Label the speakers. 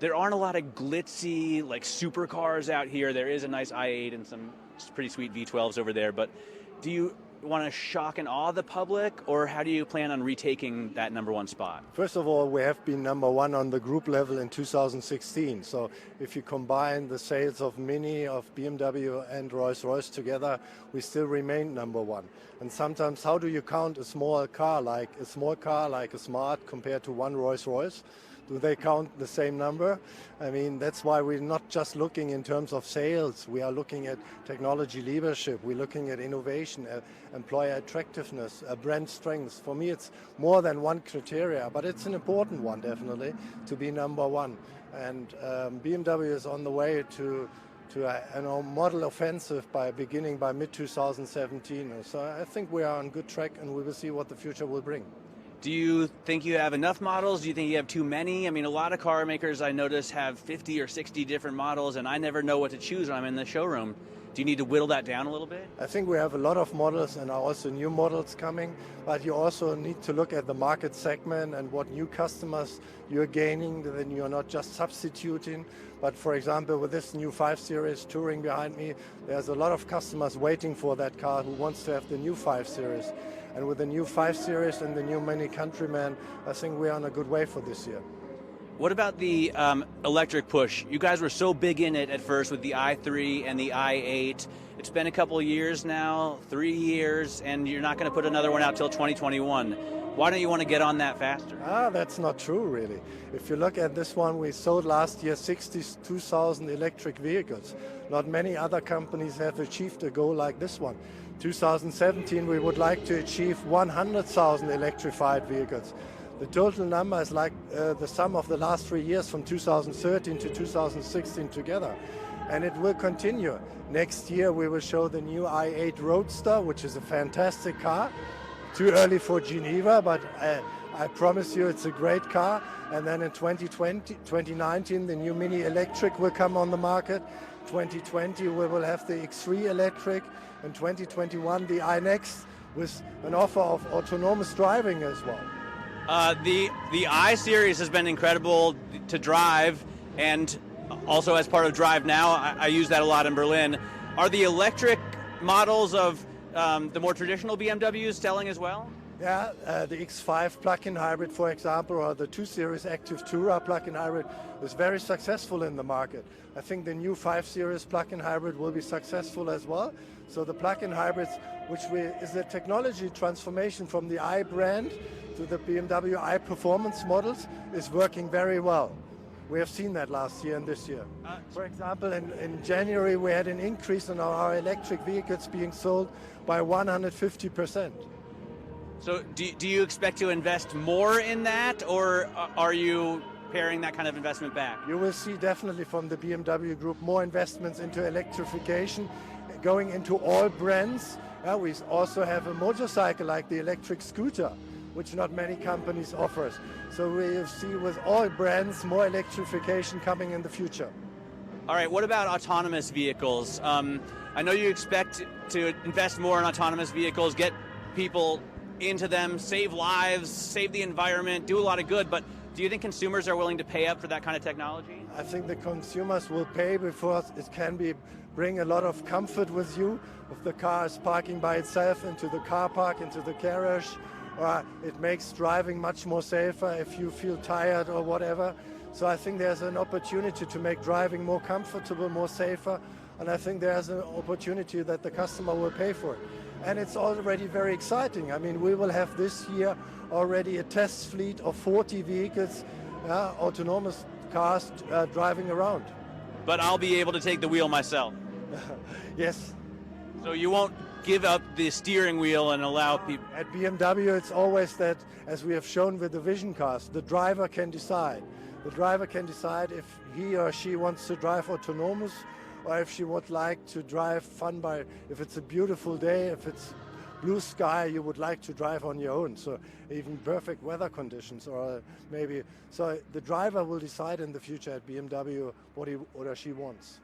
Speaker 1: there aren't a lot of glitzy, like supercars out here. There is a nice i8 and some pretty sweet V12s over there, but do you want to shock and awe the public, or how do you plan on retaking that #1 spot?
Speaker 2: First of all, we have been #1 on the group level in 2016. So if you combine the sales of Mini, of BMW and Rolls-Royce together, we still remain #1. And sometimes, how do you count a small car like a Smart compared to one Rolls-Royce? Do they count the same number? I mean, that's why we're not just looking in terms of sales. We are looking at technology leadership. We're looking at innovation, employer attractiveness, brand strengths. For me, it's more than one criteria, but it's an important one, definitely, to be #1. And BMW is on the way to a model offensive beginning by mid-2017. So I think we are on good track, and we will see what the future will bring.
Speaker 1: Do you think you have enough models? Do you think you have too many? I mean, a lot of car makers I notice have 50 or 60 different models, and I never know what to choose when I'm in the showroom. Do you need to whittle that down a little bit?
Speaker 2: I think we have a lot of models and are also new models coming, but you also need to look at the market segment and what new customers you're gaining, then you're not just substituting. But for example, with this new 5 Series Touring behind me, there's a lot of customers waiting for that car who wants to have the new 5 Series. And with the new 5 Series and the new Mini Countryman, I think we're on a good way for this year.
Speaker 1: What about the electric push? You guys were so big in it at first with the i3 and the i8. It's been a couple of years now, 3 years, and you're not going to put another one out till 2021. Why don't you want to get on that faster?
Speaker 2: That's not true, really. If you look at this one, we sold last year 62,000 electric vehicles. Not many other companies have achieved a goal like this one. 2017, we would like to achieve 100,000 electrified vehicles. The total number is like the sum of the last 3 years from 2013 to 2016 together. And it will continue. Next year we will show the new i8 Roadster, which is a fantastic car. Too early for Geneva, but I promise you it's a great car. And then in 2019, the new Mini Electric will come on the market. 2020, we will have the X3 Electric. In 2021, the iNext with an offer of autonomous driving as well.
Speaker 1: The i-Series has been incredible to drive, and also as part of Drive Now, I use that a lot in Berlin. Are the electric models of the more traditional BMWs selling as well?
Speaker 2: Yeah, the X5 plug-in hybrid, for example, or the 2 Series Active Tourer plug-in hybrid is very successful in the market. I think the new 5 Series plug-in hybrid will be successful as well. So the plug-in hybrids, is a technology transformation from the i brand to the BMW i Performance models, is working very well. We have seen that last year and this year. For example, in January we had an increase in our electric vehicles being sold by 150%.
Speaker 1: So do you expect to invest more in that, or are you paring that kind of investment back?
Speaker 2: You will see definitely from the BMW Group more investments into electrification, going into all brands. We also have a motorcycle like the electric scooter, which not many companies offer. So we see with all brands more electrification coming in the future.
Speaker 1: All right, what about autonomous vehicles? I know you expect to invest more in autonomous vehicles, get people into them, save lives, save the environment, do a lot of good, but do you think consumers are willing to pay up for that kind of technology?
Speaker 2: I think the consumers will pay because it can bring a lot of comfort with you. If the car is parking by itself into the car park, into the garage, it makes driving much more safer if you feel tired or whatever. So I think there's an opportunity to make driving more comfortable, more safer, and I think there's an opportunity that the customer will pay for it. And it's already very exciting. I mean, we will have this year already a test fleet of 40 vehicles, autonomous cars driving around.
Speaker 1: But I'll be able to take the wheel myself?
Speaker 2: Yes.
Speaker 1: So you won't give up the steering wheel and allow people?
Speaker 2: At BMW, it's always that, as we have shown with the vision cars, the driver can decide. The driver can decide if he or she wants to drive autonomous, or if she would like to drive if it's a beautiful day, if it's blue sky, you would like to drive on your own. So even perfect weather conditions, or maybe. So the driver will decide in the future at BMW what he or she wants.